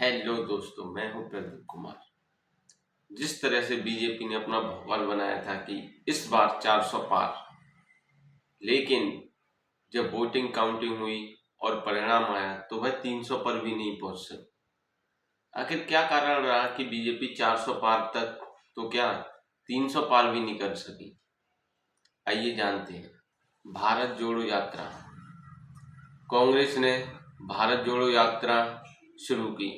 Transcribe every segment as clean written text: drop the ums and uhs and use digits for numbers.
Hello दोस्तों, मैं हूं प्रदीप कुमार। जिस तरह से बीजेपी ने अपना भोपाल बनाया था कि इस बार 400 पार, लेकिन जब वोटिंग काउंटिंग हुई और परिणाम आया तो वह 300 पर भी नहीं पहुंच सकी। आखिर क्या कारण रहा कि बीजेपी 400 पार तक तो क्या 300 पार भी नहीं कर सकी? आइए जानते हैं। भारत जोड़ो यात्रा। कांग्रेस ने भारत जोड़ो यात्रा शुरू की।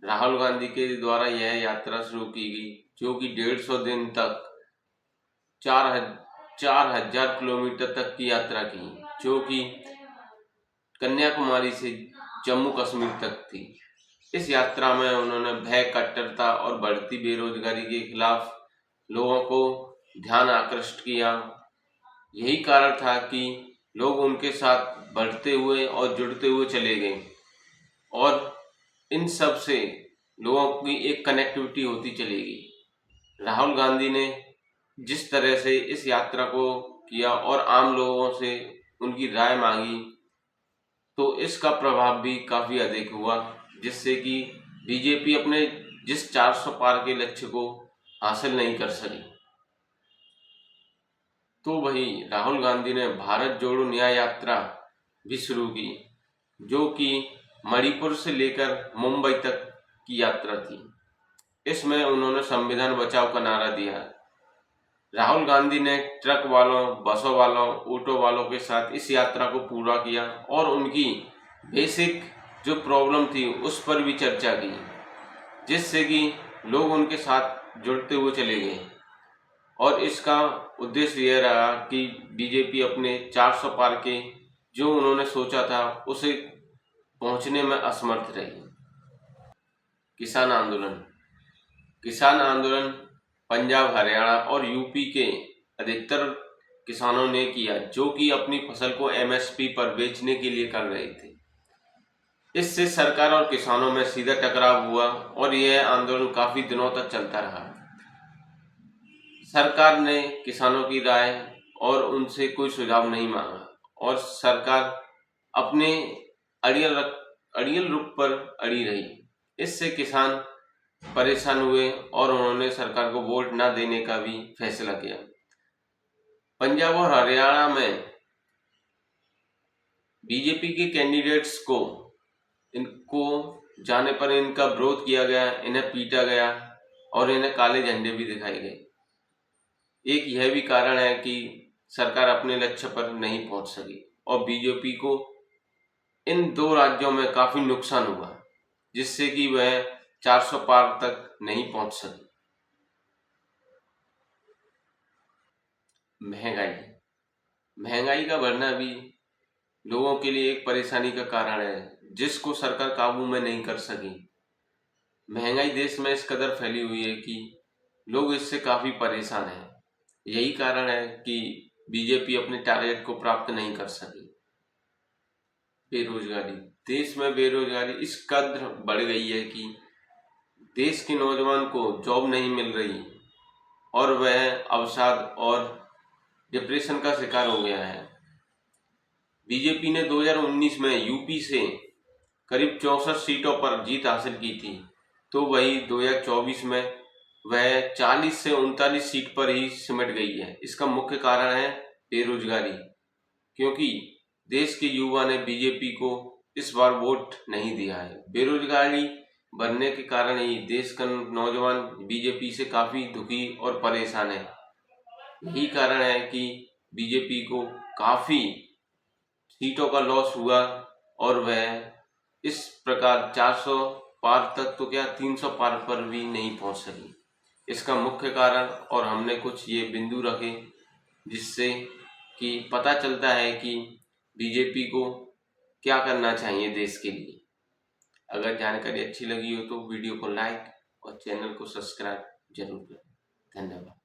राहुल गांधी के द्वारा यह यात्रा शुरू की गई, जो कि 150 दिन तक 4,000 किलोमीटर तक की यात्रा की, जो कि कन्याकुमारी से जम्मू कश्मीर तक थी। इस यात्रा में उन्होंने भय, कट्टरता और बढ़ती बेरोजगारी के खिलाफ लोगों को ध्यान आकृष्ट किया। यही कारण था कि लोग उनके साथ बढ़ते हुए और जुड़ते हुए चले गए और इन सब से लोगों की एक कनेक्टिविटी होती चली गई। राहुल गांधी ने जिस तरह से इस यात्रा को किया और आम लोगों से उनकी राय मांगी, तो इसका प्रभाव भी काफी अधिक हुआ, जिससे कि बीजेपी अपने जिस 400 पार के लक्ष्य को हासिल नहीं कर सकी। तो वही राहुल गांधी ने भारत जोड़ो न्याय यात्रा भी शुरू की, जो कि मणिपुर से लेकर मुंबई तक की यात्रा थी। इसमें उन्होंने संविधान बचाओ का नारा दिया। राहुल गांधी ने ट्रक वालों, बसों वालों, ऑटो वालों के साथ इस यात्रा को पूरा किया और उनकी बेसिक जो प्रॉब्लम थी उस पर भी चर्चा की, जिससे कि लोग उनके साथ जुड़ते हुए चले गए। और इसका उद्देश्य यह रहा कि बीजेपी अपने 400 पार के जो उन्होंने सोचा था उसे पहुंचने में असमर्थ रही। किसान आंदोलन। किसान आंदोलन पंजाब, हरियाणा और यूपी के अधिकतर किसानों ने किया, जो कि अपनी फसल को एमएसपी पर बेचने के लिए कर रहे थे। इससे सरकार और किसानों में सीधा टकराव हुआ और यह आंदोलन काफी दिनों तक चलता रहा। सरकार ने किसानों की राय और उनसे कोई सुझाव नहीं मांगा और सरकार अपने अड़ियल रुख पर अड़ी रही। इससे किसान परेशान हुए और उन्होंने सरकार को वोट न देने का भी फैसला किया। पंजाब और हरियाणा में बीजेपी के कैंडिडेट्स को इनको जाने पर इनका विरोध किया गया, इन्हें पीटा गया और इन्हें काले झंडे भी दिखाए गए। एक यह भी कारण है कि सरकार अपने लक्ष्य पर नहीं पहुंच सकी और बीजेपी को इन दो राज्यों में काफी नुकसान हुआ, जिससे कि वह 400 पार तक नहीं पहुंच सकी। महंगाई का बढ़ना भी लोगों के लिए एक परेशानी का कारण है, जिसको सरकार काबू में नहीं कर सकी। महंगाई देश में इस कदर फैली हुई है कि लोग इससे काफी परेशान हैं। यही कारण है कि बीजेपी अपने टारगेट को प्राप्त नहीं कर सकी। बेरोजगारी। देश में बेरोजगारी इस कदर बढ़ गई है कि देश के नौजवान को जॉब नहीं मिल रही और वह अवसाद और डिप्रेशन का शिकार हो गया है। बीजेपी ने 2019 में यूपी से करीब 64 सीटों पर जीत हासिल की थी, तो वही 2024 में वह 40 से 39 सीट पर ही सिमट गई है। इसका मुख्य कारण है बेरोजगारी, क्योंकि देश के युवा ने बीजेपी को इस बार वोट नहीं दिया है। बेरोजगारी बढ़ने के कारण ही देश का नौजवान बीजेपी से काफी दुखी और परेशान है। यही कारण है कि बीजेपी को काफी सीटों का लॉस हुआ और वह इस प्रकार 400 पार तक तो क्या 300 पार पर भी नहीं पहुंच सकी। इसका मुख्य कारण और हमने कुछ ये बिंदु रखे, जिससे कि पता चलता है कि बीजेपी को क्या करना चाहिए देश के लिए। अगर जानकारी अच्छी लगी हो तो वीडियो को लाइक और चैनल को सब्सक्राइब जरूर करें। धन्यवाद।